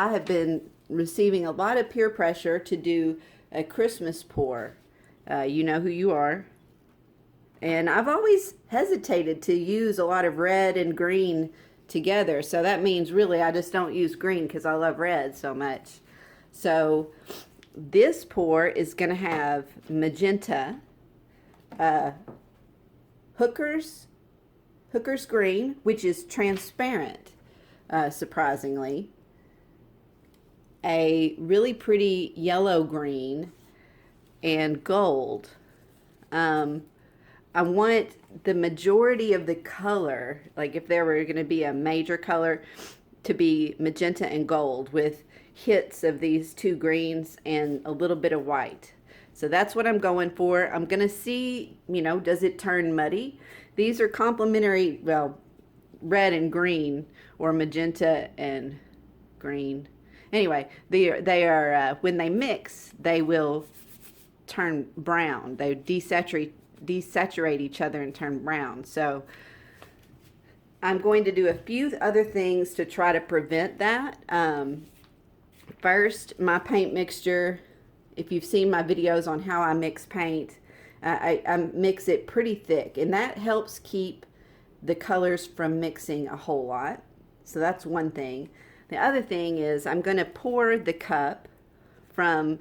I have been receiving a lot of peer pressure to do a Christmas pour. You know who you are. And I've always hesitated to use a lot of red and green together. So that means really I just don't use green because I love red so much. So this pour is going to have magenta, Hooker's green, which is transparent, surprisingly, a really pretty yellow green, and gold. I want the majority of the color, like if there were going to be a major color, to be magenta and gold with hits of these two greens and a little bit of white. So that's what I'm going for. I'm going to see, you know, does it turn muddy? These are complementary, well, red and green, or magenta and green. Anyway, they are when they mix, they will turn brown. They desaturate each other and turn brown. So I'm going to do a few other things to try to prevent that. First, my paint mixture, if you've seen my videos on how I mix paint, I mix it pretty thick, and that helps keep the colors from mixing a whole lot. So that's one thing. The other thing is I'm going to pour the cup from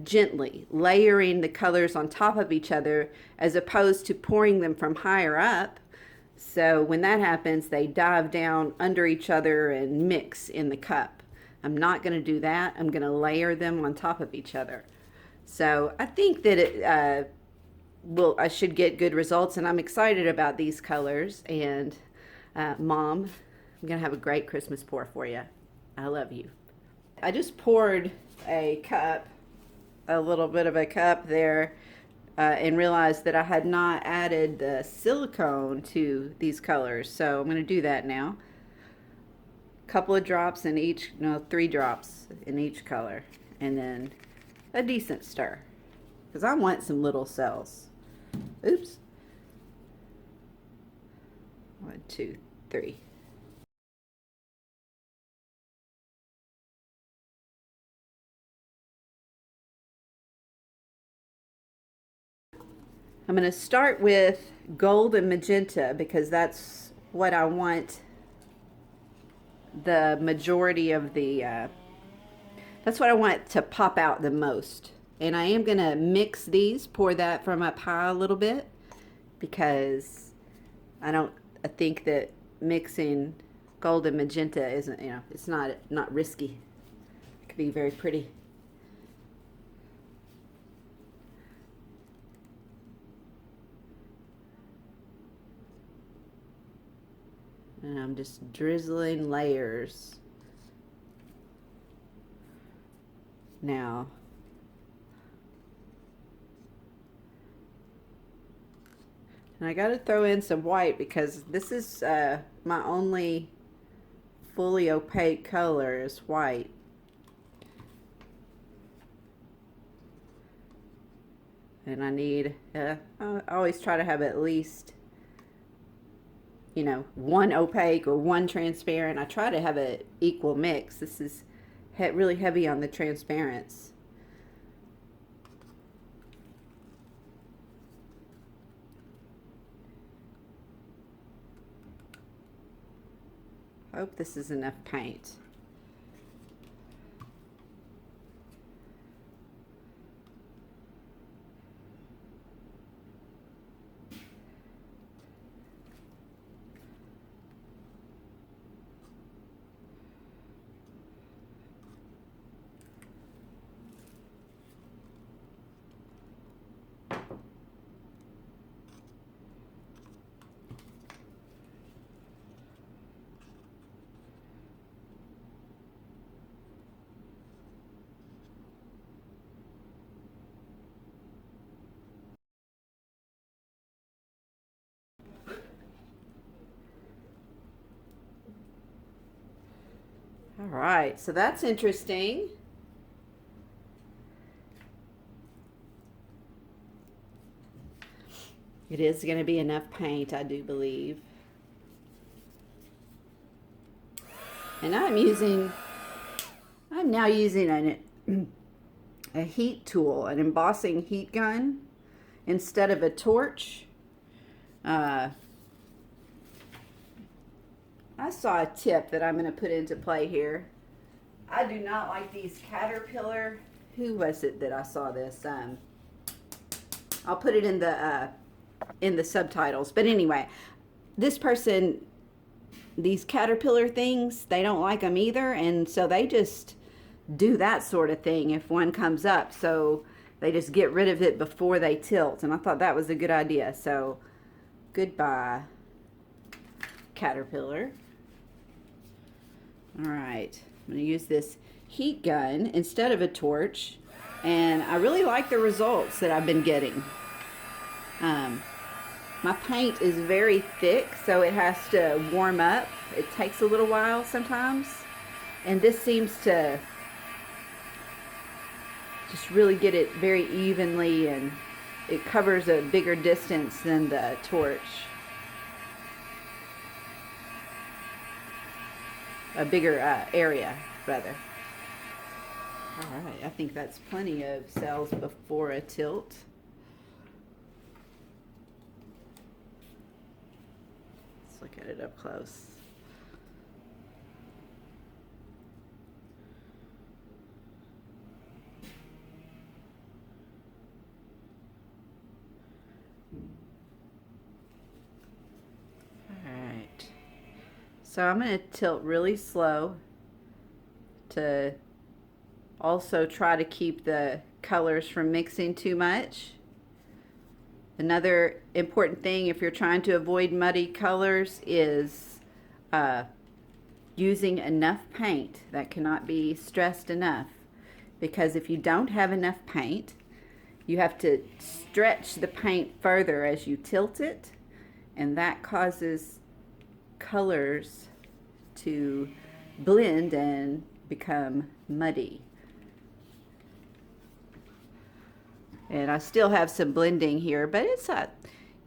gently, layering the colors on top of each other as opposed to pouring them from higher up. So when that happens, they dive down under each other and mix in the cup. I'm not going to do that. I'm going to layer them on top of each other. So I think that I should get good results, and I'm excited about these colors. And Mom, I'm going to have a great Christmas pour for you. I love you. I just poured a little bit of a cup there, and realized that I had not added the silicone to these colors. So I'm going to do that now. A couple of drops in each, no, 3 drops in each color, and then a decent stir, because I want some little cells. Oops. 1, 2, 3. I'm going to start with gold and magenta because that's what I want the majority of the, that's what I want to pop out the most. And I am going to mix these, pour that from up high a little bit, because I think that mixing gold and magenta isn't, you know, it's not risky. It could be very pretty. And I'm just drizzling layers. Now, and I got to throw in some white because this is my only fully opaque color is white. And I need, I always try to have at least, you know, one opaque or one transparent. I try to have an equal mix. This is really heavy on the transparents. Hope this is enough paint. All right, so that's interesting. It is going to be enough paint, I do believe. And I'm using I'm now using a heat tool, an embossing heat gun, instead of a torch. I saw a tip that I'm going to put into play here. I do not like these Caterpillar. Who was it that I saw this? I'll put it in the subtitles. But anyway, this person, these Caterpillar things, they don't like them either, and so they just do that sort of thing if one comes up. So they just get rid of it before they tilt, and I thought that was a good idea. So goodbye, Caterpillar. All right, I'm going to use this heat gun instead of a torch, and I really like the results that I've been getting. My paint is very thick, so it has to warm up. It takes a little while sometimes, and this seems to just really get it very evenly, and it covers a bigger distance than the torch. A bigger area, rather. All right, I think that's plenty of cells before a tilt. Let's look at it up close. So I'm going to tilt really slow to also try to keep the colors from mixing too much. Another important thing if you're trying to avoid muddy colors is using enough paint. That cannot be stressed enough, because if you don't have enough paint, you have to stretch the paint further as you tilt it, and that causes colors to blend and become muddy. And I still have some blending here, but it's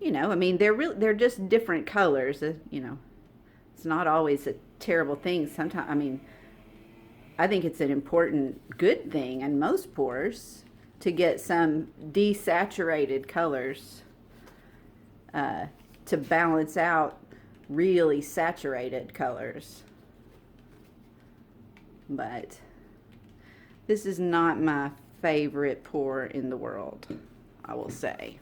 you know, I mean, they're just different colors. You know, it's not always a terrible thing. Sometimes, I mean, I think it's an important, good thing in most pours to get some desaturated colors to balance out really saturated colors. But this is not my favorite pour in the world, I will say.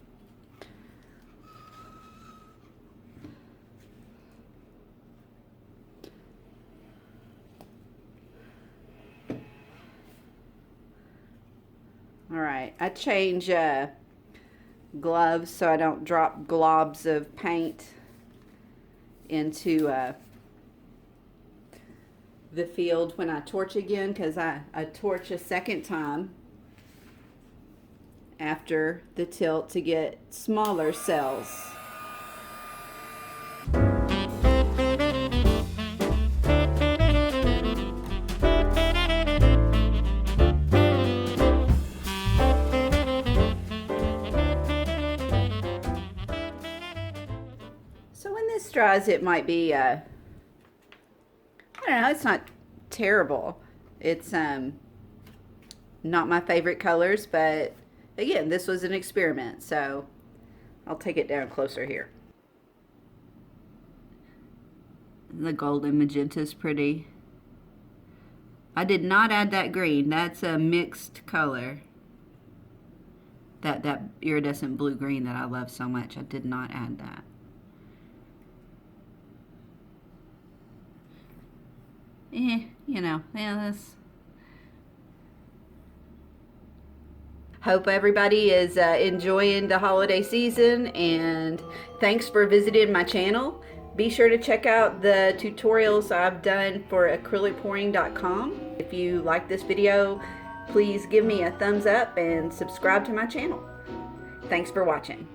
All right, I change gloves so I don't drop globs of paint into the field when I torch again, because I torch a second time after the tilt to get smaller cells. So when this dries, it might be I don't know, it's not terrible. It's not my favorite colors, but again, this was an experiment, so I'll take it down closer here. The golden magenta is pretty. I did not add that green. That's a mixed color. That iridescent blue-green that I love so much, I did not add that. You know, yeah, that's... Hope everybody is enjoying the holiday season, and thanks for visiting my channel. Be sure to check out the tutorials I've done for acrylicpouring.com. If you like this video, please give me a thumbs up and subscribe to my channel. Thanks for watching.